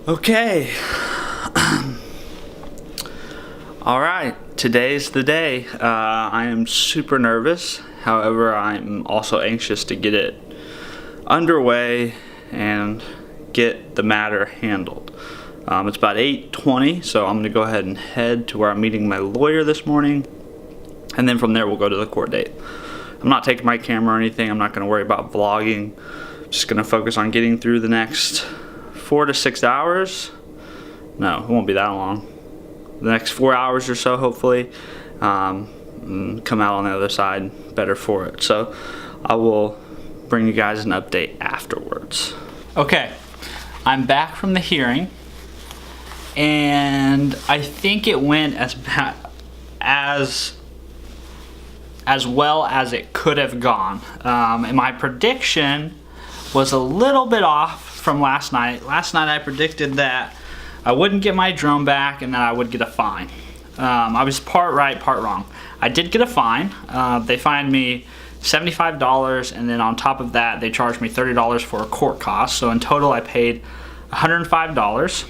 Okay. All right, today's the day. I am super nervous. However, I'm also anxious to get it underway and get the matter handled. It's about 8:20, so I'm gonna go ahead and head to where I'm meeting my lawyer this morning, and then from there we'll go to the court date. I'm not taking my camera or anything. I'm not gonna worry about vlogging. I'm just gonna focus on getting through the next 4 to 6 hours. No, it won't be that long. The next 4 hours or so, hopefully. Come out on the other side better for it. So I will bring you guys an update afterwards. Okay, I'm back from the hearing, and I think it went as well as it could have gone. And my prediction was a little bit off from last night. Last night I predicted that I wouldn't get my drone back and that I would get a fine. I was part right, part wrong. I did get a fine. They fined me $75, and then on top of that they charged me $30 for a court cost. So in total I paid $105.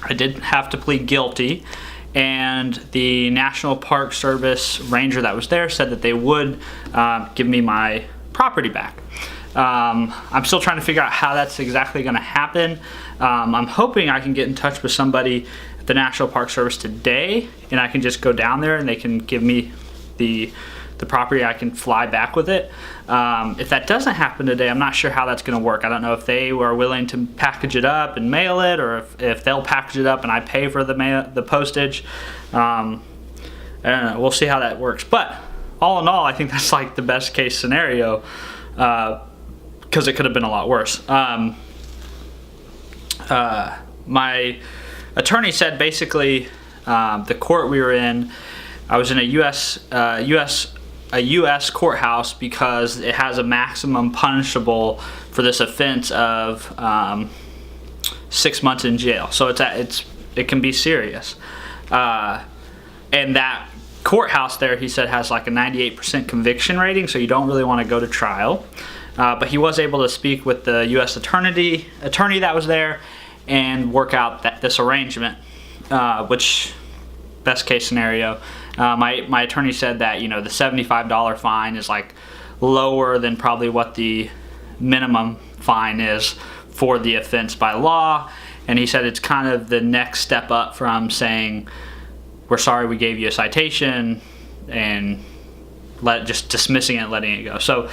I did have to plead guilty, and the National Park Service ranger that was there said that they would give me my property back. I'm still trying to figure out how that's exactly going to happen. I'm hoping I can get in touch with somebody at the National Park Service today, and I can just go down there and they can give me the property. I can fly back with it. If that doesn't happen today, I'm not sure how that's going to work. I don't know if they were willing to package it up and mail it, or if they'll package it up and I pay for the postage. I don't know. We'll see how that works. But all in all, I think that's like the best case scenario, because it could have been a lot worse. My attorney said basically the court we were in, I was in a U.S. courthouse because it has a maximum punishable for this offense of 6 months in jail. So it can be serious. And that courthouse there, he said, has like a 98% conviction rating, so you don't really want to go to trial. But he was able to speak with the U.S. attorney that was there and work out this arrangement, which best case scenario. My attorney said that, you know, the $75 fine is like lower than probably what the minimum fine is for the offense by law, and he said it's kind of the next step up from saying we're sorry we gave you a citation and just dismissing it and letting it go. So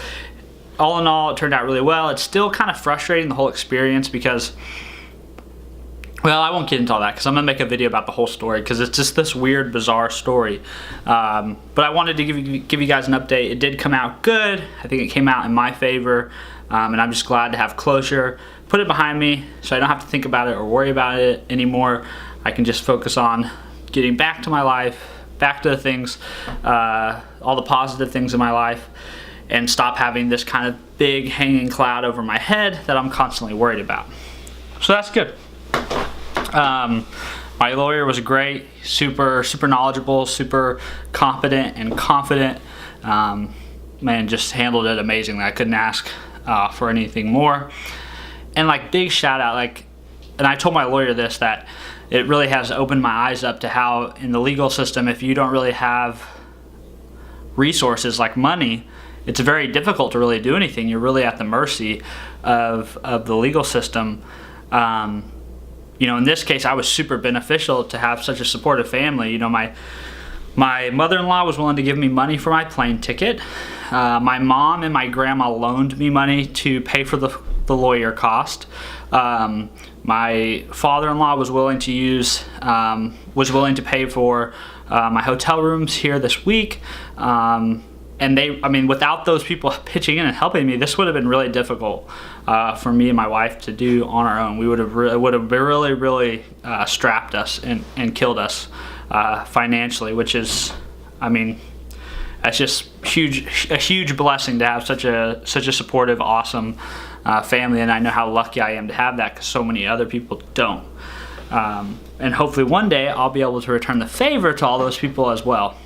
all in all, it turned out really well. It's still kind of frustrating, the whole experience, because, well, I won't get into all that because I'm going to make a video about the whole story, because it's just this weird, bizarre story. But I wanted to give you guys an update. It did come out good. I think it came out in my favor, and I'm just glad to have closure, put it behind me, so I don't have to think about it or worry about it anymore. I can just focus on getting back to my life, back to the things, all the positive things in my life, and stop having this kind of big hanging cloud over my head that I'm constantly worried about. So that's good. My lawyer was great, super knowledgeable, super competent and confident. Man, just handled it amazingly. I couldn't ask for anything more. And like, big shout out, and I told my lawyer this, that it really has opened my eyes up to how in the legal system, if you don't really have resources like money, it's very difficult to really do anything. You're really at the mercy of the legal system. You know, in this case, I was super beneficial to have such a supportive family. You know, my mother-in-law was willing to give me money for my plane ticket. My mom and my grandma loaned me money to pay for the lawyer cost. My father-in-law was willing to pay for my hotel rooms here this week. And I mean, without those people pitching in and helping me, this would have been really difficult for me and my wife to do on our own. We would have really strapped us and killed us financially, which is, I mean, that's just a huge blessing to have such a supportive, awesome family, and I know how lucky I am to have that, because so many other people don't. And hopefully one day I'll be able to return the favor to all those people as well.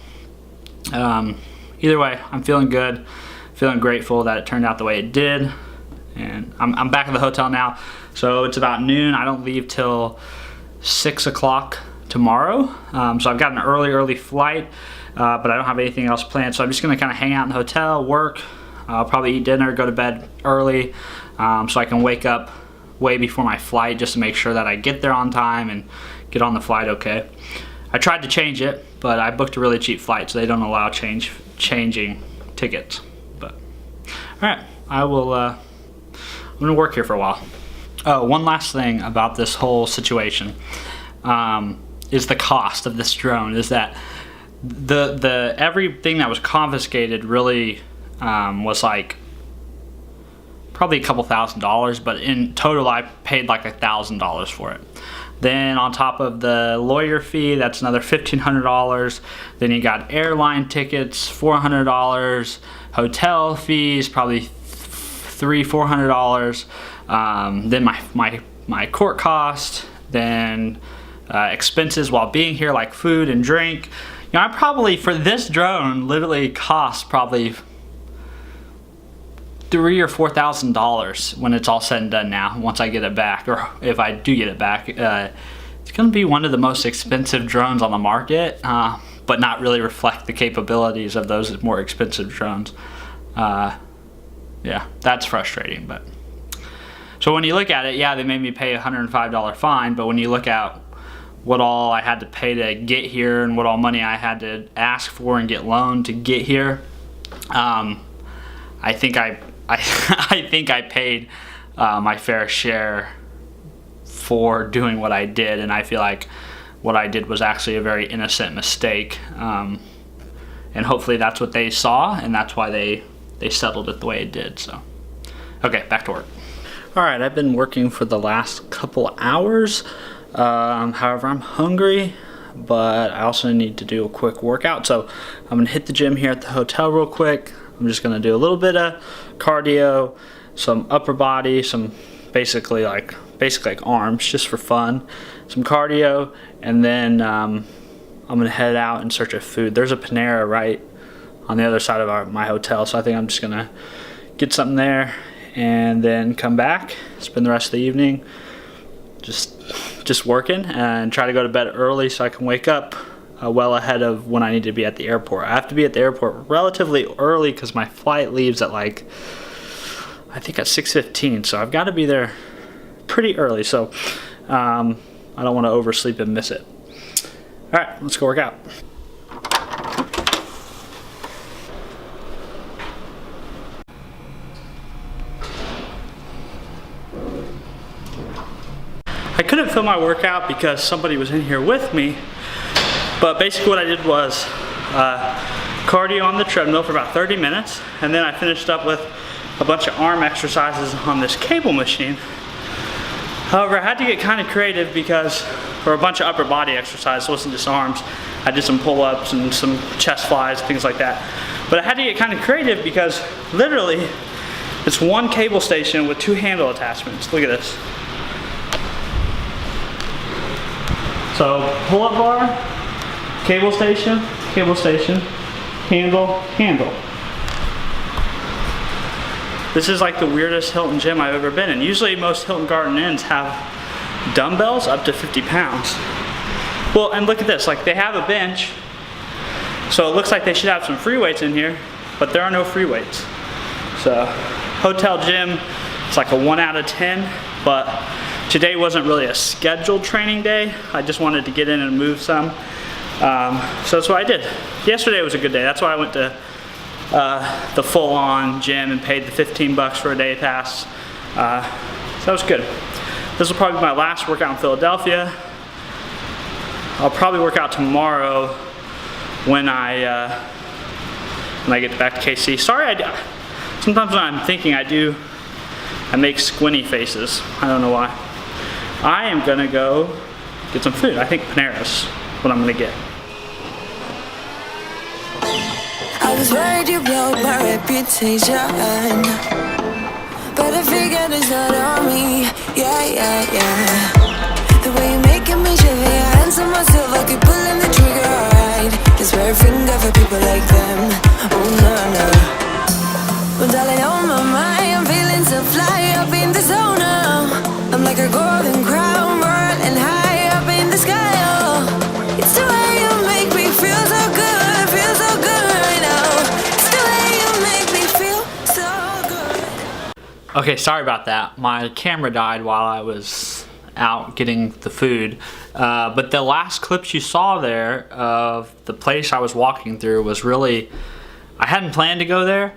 Either way, I'm feeling good, feeling grateful that it turned out the way it did, and I'm back at the hotel now. So it's about noon. I don't leave till 6 o'clock tomorrow. So I've got an early flight, but I don't have anything else planned. So I'm just gonna kind of hang out in the hotel, work. I'll probably eat dinner, go to bed early, so I can wake up way before my flight just to make sure that I get there on time and get on the flight okay. I tried to change it, but I booked a really cheap flight, so they don't allow changing tickets. But all right, I'm gonna work here for a while. Oh, one last thing about this whole situation is the cost of this drone. Is that the everything that was confiscated really was like probably a couple $1,000s, but in total I paid like $1,000 for it. Then on top of the lawyer fee, that's another $1,500. Then you got airline tickets, $400, hotel fees, probably $300-400. Then my court cost, then expenses while being here like food and drink. You know, I probably for this drone literally cost probably $3,000 or $4,000 when it's all said and done now, once I get it back, or if I do get it back. It's going to be one of the most expensive drones on the market, but not really reflect the capabilities of those more expensive drones. Yeah, that's frustrating. But so when you look at it, yeah, they made me pay a $105 fine, but when you look at what all I had to pay to get here and what all money I had to ask for and get loaned to get here, I think I think I paid my fair share for doing what I did, and I feel like what I did was actually a very innocent mistake, and hopefully that's what they saw, and that's why they settled it the way it did. So okay, back to work. All right, I've been working for the last couple hours. However, I'm hungry, but I also need to do a quick workout, so I'm gonna hit the gym here at the hotel real quick. I'm just gonna do a little bit of cardio, some upper body, some basically like arms just for fun, some cardio, and then I'm gonna head out in search of food. There's a Panera right on the other side of my hotel, so I think I'm just gonna get something there and then come back, spend the rest of the evening just working, and try to go to bed early so I can wake up well ahead of when I need to be at the airport. I have to be at the airport relatively early because my flight leaves at like, I think at 6:15, so I've got to be there pretty early, so I don't want to oversleep and miss it. All right, let's go work out. I couldn't film my workout because somebody was in here with me, but basically what I did was cardio on the treadmill for about 30 minutes, and then I finished up with a bunch of arm exercises on this cable machine. However, I had to get kind of creative because, or a bunch of upper body exercises, wasn't just arms. I did some pull-ups and some chest flies, things like that. But I had to get kind of creative because literally it's one cable station with 2 handle attachments. Look at this. So pull-up bar, cable station, handle, handle. This is like the weirdest Hilton gym I've ever been in. Usually most Hilton Garden Inns have dumbbells up to 50 pounds. Well, and look at this, like they have a bench, so it looks like they should have some free weights in here, but there are no free weights. So, hotel gym, it's like a 1 out of 10, but today wasn't really a scheduled training day. I just wanted to get in and move some. So that's what I did. Yesterday was a good day. That's why I went to the full-on gym and paid the 15 bucks for a day pass. So that was good. This will probably be my last workout in Philadelphia. I'll probably work out tomorrow when I get back to KC. Sorry, sometimes when I'm thinking I make squinty faces. I don't know why. I am gonna go get some food. I think Panera's what I'm gonna get. I was worried you blow my reputation, but I figured it's not on me. Yeah. The way you're making me shiver, your hands on myself, I keep pulling the trigger, alright. This rare finger for people like them. Oh no. Well, darling, on my mind, I'm feeling so fly up in the zone now. I'm like Okay, sorry about that. My camera died while I was out getting the food. But the last clips you saw there of the place I was walking through was really, I hadn't planned to go there,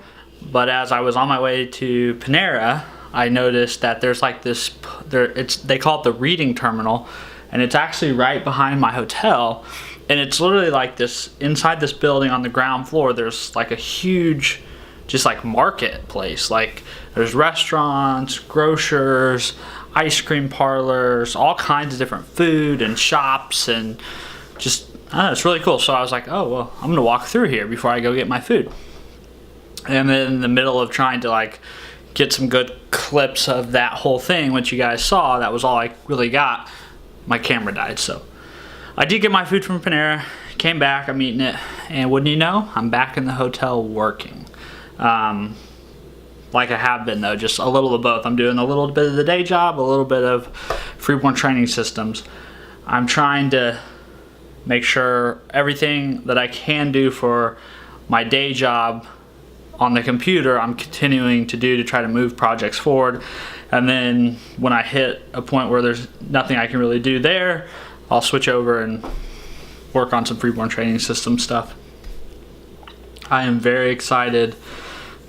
but as I was on my way to Panera, I noticed that there's like this, they call it the reading terminal, and it's actually right behind my hotel. And it's literally like this, inside this building on the ground floor, there's like a huge, just like marketplace. Like there's restaurants, grocers, ice cream parlors, all kinds of different food and shops, and just, I don't know, it's really cool. So I was like, oh, well, I'm gonna walk through here before I go get my food. And then in the middle of trying to like get some good clips of that whole thing, which you guys saw, that was all I really got, my camera died. So I did get my food from Panera, came back, I'm eating it, and wouldn't you know, I'm back in the hotel working. Like I have been though, just a little of both. I'm doing a little bit of the day job, a little bit of Freeborn Training Systems. I'm trying to make sure everything that I can do for my day job on the computer, I'm continuing to do to try to move projects forward. And then when I hit a point where there's nothing I can really do there, I'll switch over and work on some Freeborn Training System stuff. I am very excited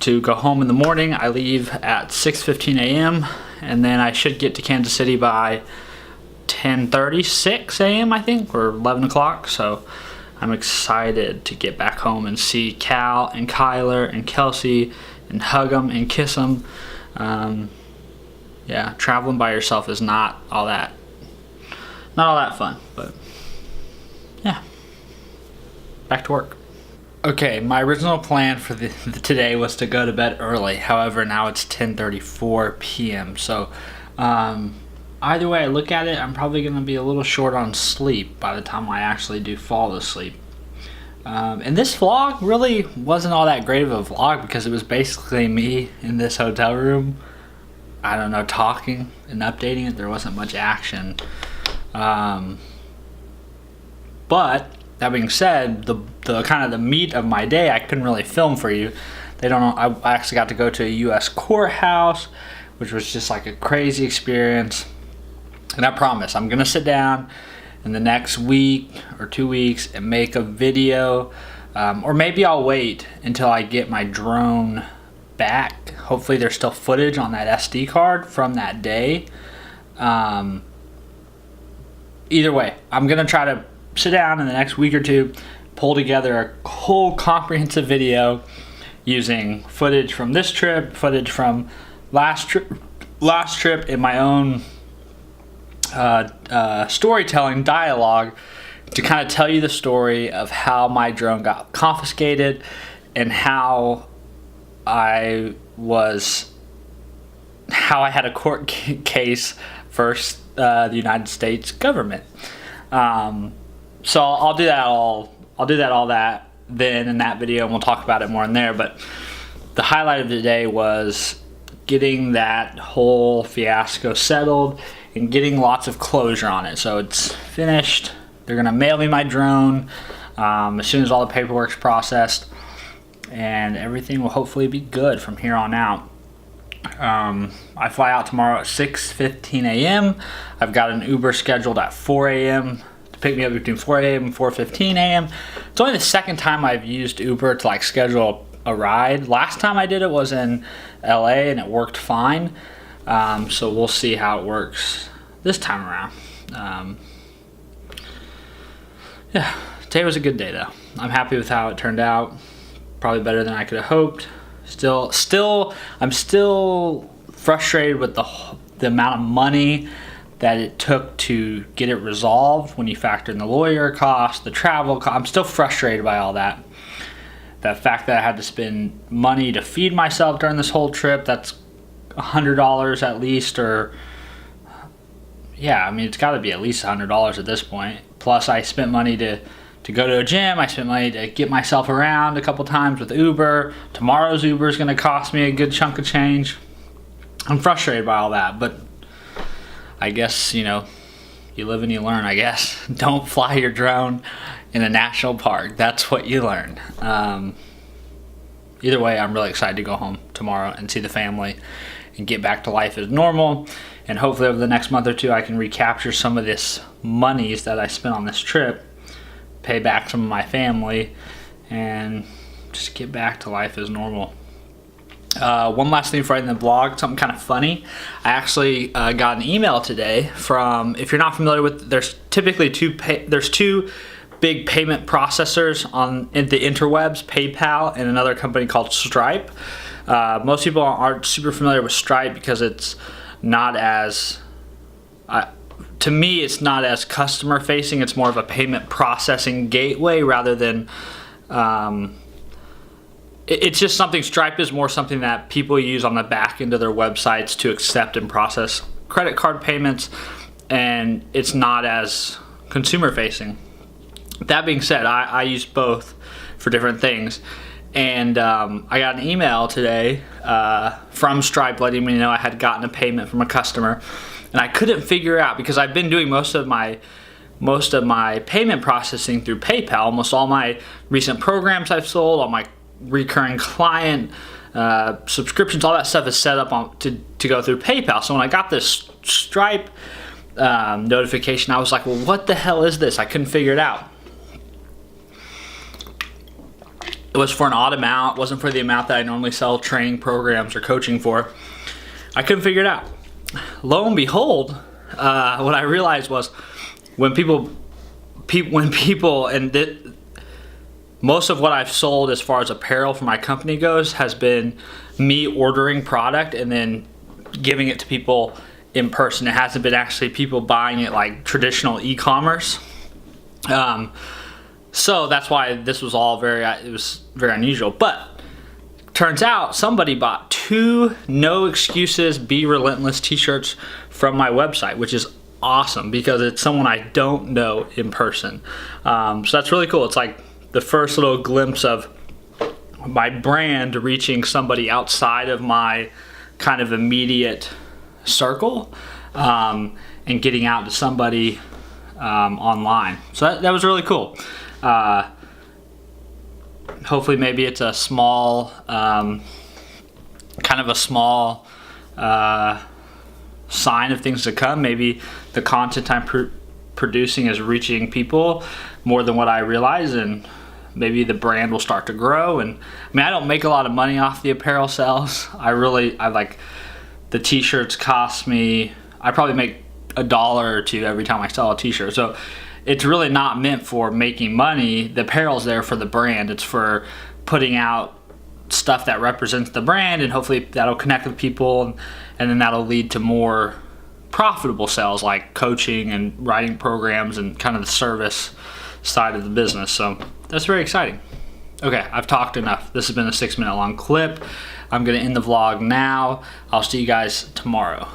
to go home in the morning. I leave at 6:15 a.m. and then I should get to Kansas City by 10:36 a.m. I think, or 11 o'clock. So I'm excited to get back home and see Cal and Kyler and Kelsey and hug them and kiss them. Yeah, traveling by yourself is not all that fun, but yeah, back to work. Okay, my original plan for today was to go to bed early. However, now it's 10:34 p.m. So either way I look at it, I'm probably going to be a little short on sleep by the time I actually do fall asleep. And this vlog really wasn't all that great of a vlog because it was basically me in this hotel room, I don't know, talking and updating it. There wasn't much action. But that being said, the kind of the meat of my day I couldn't really film for you. I actually got to go to a U.S. courthouse, which was just like a crazy experience. And I promise I'm gonna sit down in the next week or 2 weeks and make a video, or maybe I'll wait until I get my drone back. Hopefully there's still footage on that SD card from that day. Either way, I'm gonna try to sit down in the next week or two, pull together a whole comprehensive video using footage from this trip, footage from last trip, and my own storytelling dialogue to kind of tell you the story of how my drone got confiscated and how I had a court case versus the United States government. So I'll do that all then in that video, and we'll talk about it more in there. But the highlight of the day was getting that whole fiasco settled and getting lots of closure on it. So it's finished. They're gonna mail me my drone as soon as all the paperwork's processed, and everything will hopefully be good from here on out. I fly out tomorrow at 6:15 a.m. I've got an Uber scheduled at 4 a.m. to pick me up between 4 a.m. and 4:15 a.m. It's only the second time I've used Uber to like schedule a ride. Last time I did it was in LA and it worked fine. So we'll see how it works this time around. Yeah, today was a good day though. I'm happy with how it turned out. Probably better than I could have hoped. I'm still frustrated with the amount of money that it took to get it resolved when you factor in the lawyer cost, the travel cost. I'm still frustrated by all that. The fact that I had to spend money to feed myself during this whole trip, that's $100 at least, or yeah, I mean, it's got to be at least $100 at this point. Plus I spent money to go to a gym. I spent money to get myself around a couple times with Uber. Tomorrow's Uber is going to cost me a good chunk of change. I'm frustrated by all that, but I guess, you know, you live and you learn, I guess. Don't fly your drone in a national park. That's what you learn. Either way, I'm really excited to go home tomorrow and see the family and get back to life as normal. And hopefully over the next month or two, I can recapture some of this monies that I spent on this trip, pay back some of my family, and just get back to life as normal. One last thing for writing the blog, something kind of funny. I actually got an email today from, if you're not familiar with, there's typically two big payment processors in the interwebs, PayPal and another company called Stripe. Most people aren't super familiar with Stripe because it's not as, to me, it's not as customer facing. It's more of a payment processing gateway rather than, it's just something, Stripe is more something that people use on the back end of their websites to accept and process credit card payments, and it's not as consumer facing. That being said, I use both for different things, and I got an email today from Stripe letting me know I had gotten a payment from a customer, and I couldn't figure out, because I've been doing most of my payment processing through PayPal. Almost all my recent programs I've sold, all my recurring client subscriptions, all that stuff is set up to go through PayPal. So when I got this Stripe notification, I was like, well, what the hell is this? I couldn't figure it out. It was for an odd amount. It wasn't for the amount that I normally sell training programs or coaching for. I couldn't figure it out. Lo and behold, what I realized was when people and most of what I've sold as far as apparel for my company goes has been me ordering product and then giving it to people in person. It hasn't been actually people buying it like traditional e-commerce. So that's why this was all very unusual. But turns out somebody bought 2 No Excuses Be Relentless t-shirts from my website, which is awesome because it's someone I don't know in person. So that's really cool. It's like the first little glimpse of my brand reaching somebody outside of my kind of immediate circle, and getting out to somebody online. So that was really cool. Hopefully maybe it's a small, kind of a small sign of things to come. Maybe the content I'm producing is reaching people more than what I realize, and maybe the brand will start to grow. And I mean, I don't make a lot of money off the apparel sales. I like the t-shirts cost me, I probably make $1 or $2 every time I sell a t-shirt. So it's really not meant for making money. The apparel's there for the brand. It's for putting out stuff that represents the brand, and hopefully that'll connect with people, and then that'll lead to more profitable sales like coaching and writing programs and kind of the service side of the business. So that's very exciting. Okay, I've talked enough. This has been a 6-minute long clip. I'm going to end the vlog now. I'll see you guys tomorrow.